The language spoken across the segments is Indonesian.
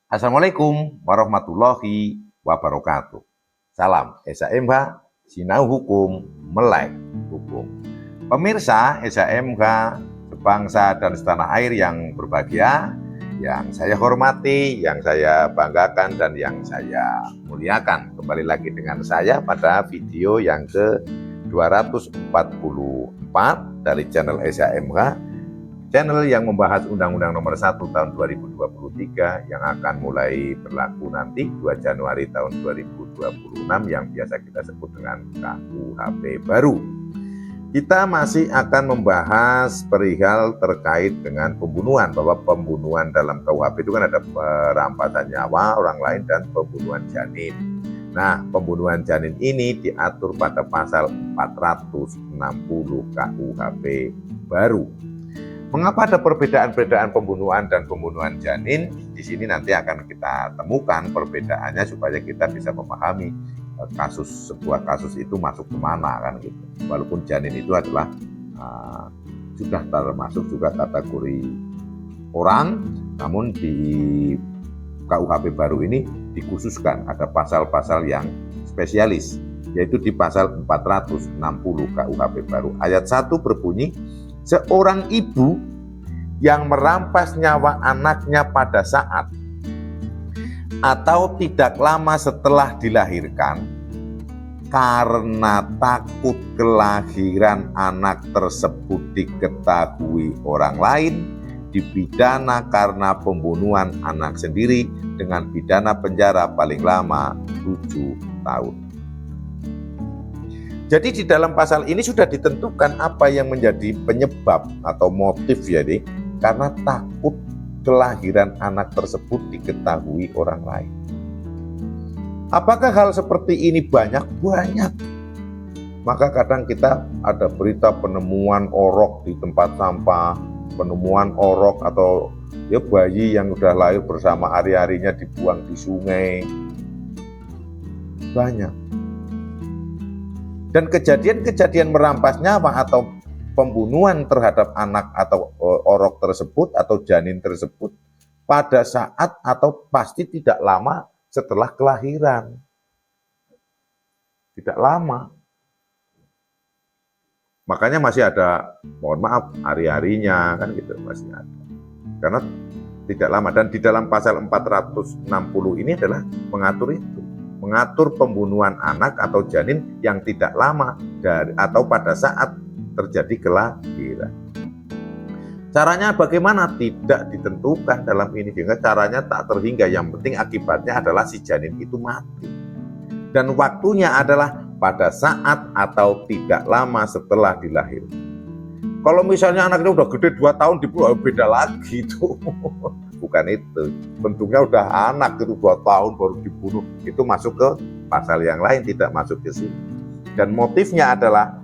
Assalamualaikum warahmatullahi wabarakatuh. Salam SHMH, Sinau Hukum, Melek Hukum. Pemirsa SHMH, sebangsa dan setanah air yang berbahagia, yang saya hormati, yang saya banggakan, dan yang saya muliakan. Kembali lagi dengan saya pada video yang ke-244 dari channel SHMH, channel yang membahas Undang-Undang Nomor 1 tahun 2023 yang akan mulai berlaku nanti 2 Januari tahun 2026 yang biasa kita sebut dengan KUHP baru. Kita masih akan membahas perihal terkait dengan pembunuhan, bahwa pembunuhan dalam KUHP itu kan ada perampasan nyawa orang lain dan pembunuhan janin. Nah, pembunuhan janin ini diatur pada pasal 460 KUHP baru. Mengapa ada perbedaan-perbedaan pembunuhan dan pembunuhan janin? Di sini nanti akan kita temukan perbedaannya supaya kita bisa memahami sebuah kasus itu masuk kemana kan gitu. Walaupun janin itu adalah sudah termasuk juga kategori orang, namun di KUHP baru ini dikhususkan ada pasal-pasal yang spesialis, yaitu di pasal 460 KUHP baru. Ayat 1 berbunyi, seorang ibu yang merampas nyawa anaknya pada saat atau tidak lama setelah dilahirkan karena takut kelahiran anak tersebut diketahui orang lain, dipidana karena pembunuhan anak sendiri dengan pidana penjara paling lama 7 tahun. Jadi di dalam pasal ini sudah ditentukan apa yang menjadi penyebab atau motif, jadi karena takut kelahiran anak tersebut diketahui orang lain. Apakah hal seperti ini banyak? Banyak. Maka kadang kita ada berita penemuan orok di tempat sampah, penemuan orok atau ya bayi yang sudah lahir bersama ari-arinya dibuang di sungai. Banyak. Dan kejadian-kejadian merampas nyawa atau pembunuhan terhadap anak atau orok tersebut atau janin tersebut pada saat atau pasti tidak lama setelah kelahiran. Tidak lama. Makanya masih ada, mohon maaf, hari-harinya kan gitu masih ada. Karena tidak lama, dan di dalam pasal 460 ini adalah mengatur itu. Mengatur pembunuhan anak atau janin yang tidak lama dari atau pada saat terjadi kelahiran. Caranya bagaimana? Tidak ditentukan dalam ini, sehingga caranya tak terhingga. Yang penting akibatnya adalah si janin itu mati. Dan waktunya adalah pada saat atau tidak lama setelah dilahirkan. Kalau misalnya anaknya udah gede 2 tahun dibunuh, beda lagi tuh. Bukan itu. Bentuknya udah anak itu 2 tahun baru dibunuh. Itu masuk ke pasal yang lain, tidak masuk ke sini. Dan motifnya adalah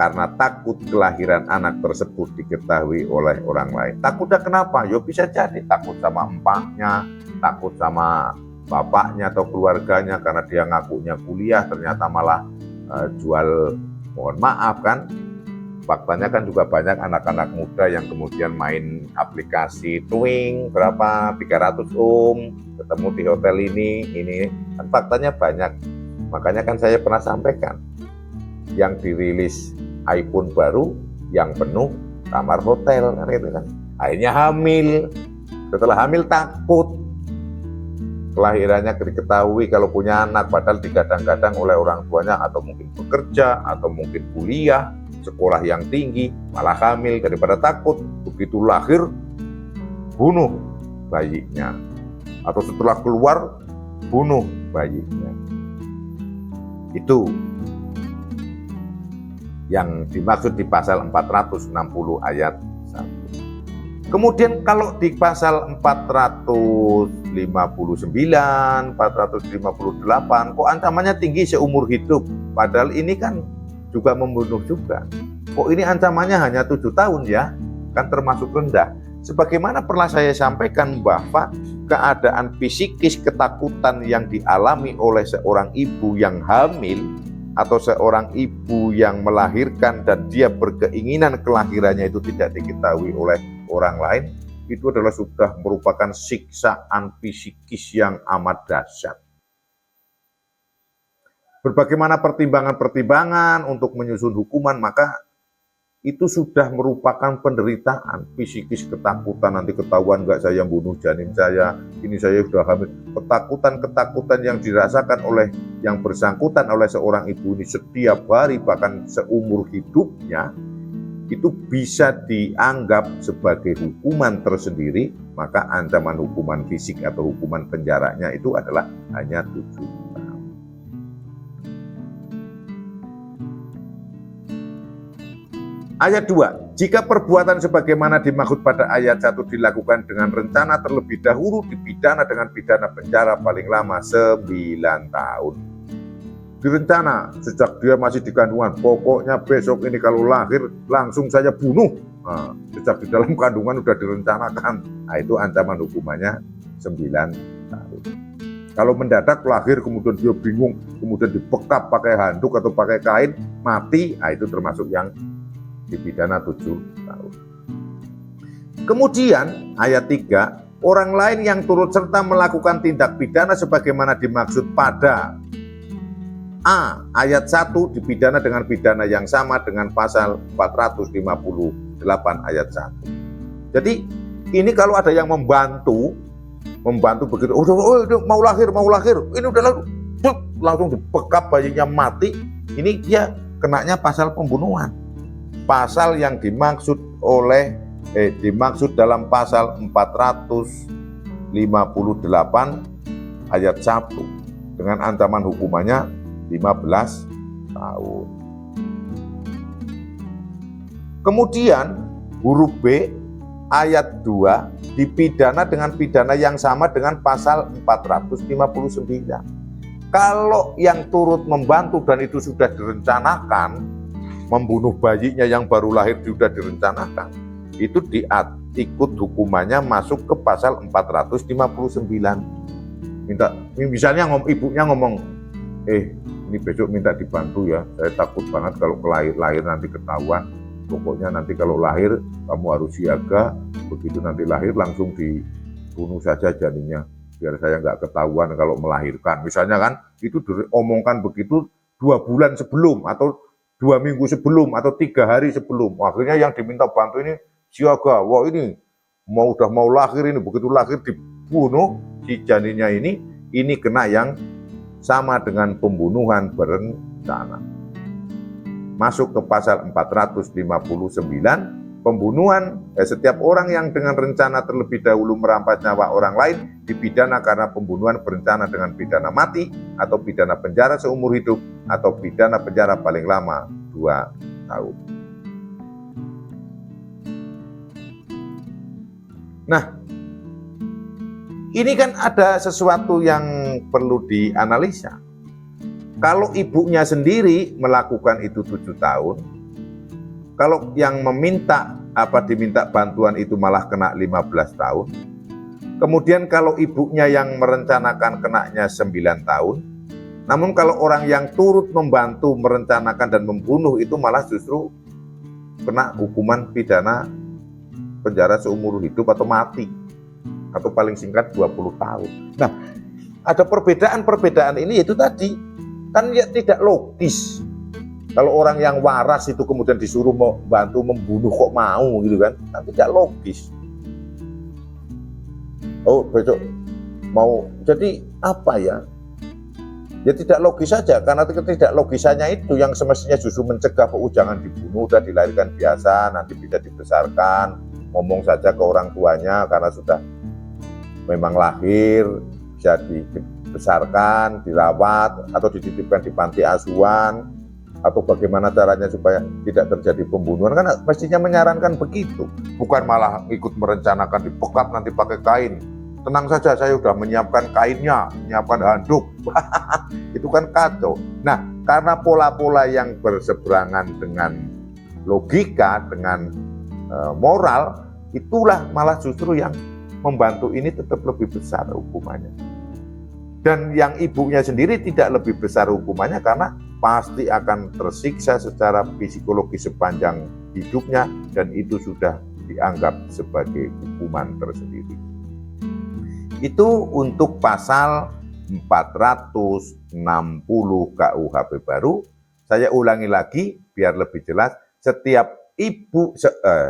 karena takut kelahiran anak tersebut diketahui oleh orang lain. Takutnya kenapa? Ya bisa jadi takut sama empaknya, takut sama bapaknya atau keluarganya karena dia ngakunya kuliah, ternyata malah jual, mohon maaf kan. Faktanya kan juga banyak anak-anak muda yang kemudian main aplikasi Twing, berapa 300 ketemu di hotel ini kan faktanya banyak. Makanya kan saya pernah sampaikan, yang dirilis iPhone baru yang penuh kamar hotel kan itu kan. Akhirnya hamil. Setelah hamil takut kelahirannya diketahui kalau punya anak, padahal digadang-gadang oleh orang tuanya atau mungkin bekerja atau mungkin kuliah, sekolah yang tinggi, malah hamil. Daripada takut, begitu lahir bunuh bayinya, atau setelah keluar bunuh bayinya. Itu yang dimaksud di pasal 460 ayat 1. Kemudian kalau di pasal 459, 458 kok ancamannya tinggi seumur hidup, padahal ini kan juga membunuh juga. Kok ini ancamannya hanya 7 tahun ya? Kan termasuk rendah. Sebagaimana pernah saya sampaikan bahwa keadaan psikis ketakutan yang dialami oleh seorang ibu yang hamil atau seorang ibu yang melahirkan dan dia berkeinginan kelahirannya itu tidak diketahui oleh orang lain, itu adalah sudah merupakan siksaan psikis yang amat dahsyat. Berbagaimana pertimbangan-pertimbangan untuk menyusun hukuman, maka itu sudah merupakan penderitaan psikis, ketakutan nanti ketahuan nggak saya bunuh janin saya, ini saya sudah hamil. Ketakutan yang dirasakan oleh yang bersangkutan oleh seorang ibu ini setiap hari bahkan seumur hidupnya, itu bisa dianggap sebagai hukuman tersendiri, maka ancaman hukuman fisik atau hukuman penjaranya itu adalah hanya 7 tahun. Ayat 2, jika perbuatan sebagaimana dimaksud pada ayat 1 dilakukan dengan rencana terlebih dahulu, dipidana dengan pidana penjara paling lama 9 tahun. Direncana sejak dia masih di kandungan, pokoknya besok ini kalau lahir langsung saya bunuh. Nah, sejak di dalam kandungan sudah direncanakan. Nah, itu ancaman hukumannya 9 tahun. Kalau mendadak lahir kemudian dia bingung, kemudian dibekap pakai handuk atau pakai kain, mati, nah itu termasuk yang dipidana 7 tahun. Kemudian ayat 3, orang lain yang turut serta melakukan tindak pidana sebagaimana dimaksud pada A. Ayat 1 dipidana dengan pidana yang sama dengan pasal 458 ayat 1. Jadi ini kalau ada yang membantu begitu, mau lahir, ini udah langsung dibekap bayinya mati, ini dia kenanya pasal pembunuhan. Pasal yang dimaksud dalam pasal 458 ayat 1 dengan ancaman hukumannya 15 tahun. Kemudian huruf B ayat 2 dipidana dengan pidana yang sama dengan pasal 459. Kalau yang turut membantu dan itu sudah direncanakan, membunuh bayinya yang baru lahir sudah direncanakan, itu ikut hukumannya masuk ke pasal 459. Misalnya ibunya ngomong, ini besok minta dibantu ya, saya takut banget kalau lahir nanti ketahuan, pokoknya nanti kalau lahir kamu harus siaga, begitu nanti lahir langsung dibunuh saja janinnya, biar saya nggak ketahuan kalau melahirkan. Misalnya kan, itu diomongkan begitu 2 bulan sebelum, atau 2 minggu sebelum, atau 3 hari sebelum. Akhirnya yang diminta bantu ini siaga, wah ini udah mau lahir ini, begitu lahir dibunuh si janinnya ini kena yang sama dengan pembunuhan berencana. Masuk ke pasal 459, pembunuhan setiap orang yang dengan rencana terlebih dahulu merampas nyawa orang lain dipidana karena pembunuhan berencana dengan pidana mati atau pidana penjara seumur hidup atau pidana penjara paling lama 2 tahun. Nah, ini kan ada sesuatu yang perlu dianalisa. Kalau ibunya sendiri melakukan itu 7 tahun, kalau yang diminta bantuan itu malah kena 15 tahun, kemudian kalau ibunya yang merencanakan kenanya 9 tahun, namun kalau orang yang turut membantu merencanakan dan membunuh itu malah justru kena hukuman pidana penjara seumur hidup atau mati, atau paling singkat 20 tahun. Nah, ada perbedaan ini, itu tadi kan ya tidak logis. Kalau orang yang waras itu kemudian disuruh mau bantu membunuh kok mau gitu kan, tidak logis. Oh besok mau, jadi apa ya? Ya tidak logis saja, karena tidak logisannya itu yang semestinya justru mencegah, jangan dibunuh, udah dilahirkan biasa, nanti bisa dibesarkan, ngomong saja ke orang tuanya karena sudah memang lahir, bisa dibesarkan, dirawat, atau dititipkan di panti asuhan, atau bagaimana caranya supaya tidak terjadi pembunuhan. Kan mestinya menyarankan begitu, bukan malah ikut merencanakan dibekap nanti pakai kain. Tenang saja, saya sudah menyiapkan kainnya, menyiapkan handuk. Itu kan kacau. Nah, karena pola-pola yang berseberangan dengan logika, dengan moral, itulah malah justru yang membantu ini tetap lebih besar hukumannya. Dan yang ibunya sendiri tidak lebih besar hukumannya karena pasti akan tersiksa secara psikologis sepanjang hidupnya, dan itu sudah dianggap sebagai hukuman tersendiri. Itu untuk pasal 460 KUHP baru. Saya ulangi lagi biar lebih jelas. Setiap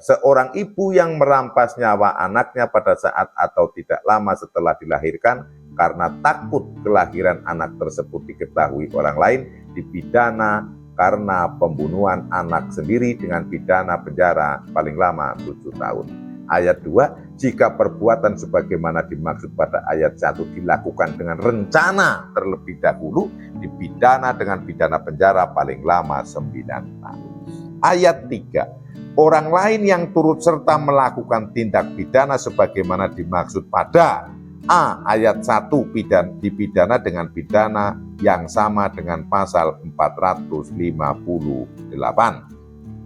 seorang ibu yang merampas nyawa anaknya pada saat atau tidak lama setelah dilahirkan karena takut kelahiran anak tersebut diketahui orang lain dipidana karena pembunuhan anak sendiri dengan pidana penjara paling lama 7 tahun. Ayat 2, jika perbuatan sebagaimana dimaksud pada ayat 1 dilakukan dengan rencana terlebih dahulu, dipidana dengan pidana penjara paling lama 9 tahun. Ayat 3, orang lain yang turut serta melakukan tindak pidana sebagaimana dimaksud pada A. Ayat 1 dipidana dengan pidana yang sama dengan pasal 458,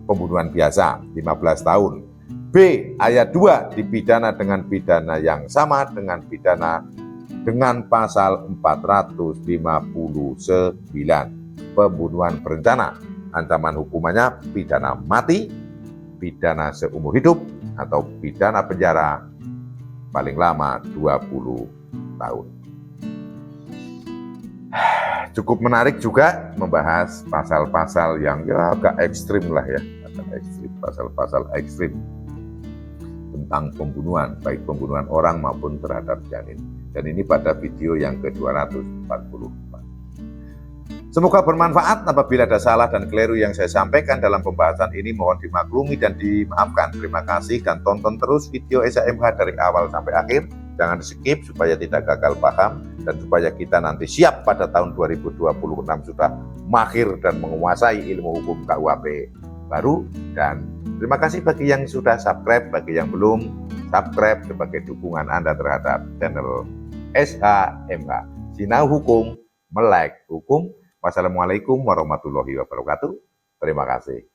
pembunuhan biasa 15 tahun. B. Ayat 2 dipidana dengan pidana yang sama dengan pidana dengan pasal 459, pembunuhan berencana. Ancaman hukumannya pidana mati, pidana seumur hidup, atau pidana penjara paling lama 20 tahun. Cukup menarik juga membahas pasal-pasal yang ya agak ekstrim lah ya, pasal-pasal ekstrim tentang pembunuhan, baik pembunuhan orang maupun terhadap janin. Dan ini pada video yang ke-244. Semoga bermanfaat. Apabila ada salah dan keliru yang saya sampaikan dalam pembahasan ini, mohon dimaklumi dan dimaafkan. Terima kasih dan tonton terus video SHMH dari awal sampai akhir. Jangan di-skip supaya tidak gagal paham dan supaya kita nanti siap pada tahun 2026 sudah mahir dan menguasai ilmu hukum KUHP baru. Dan terima kasih bagi yang sudah subscribe, bagi yang belum subscribe sebagai dukungan Anda terhadap channel SHMH. Sinau Hukum, Melek Hukum. Wassalamualaikum warahmatullahi wabarakatuh. Terima kasih.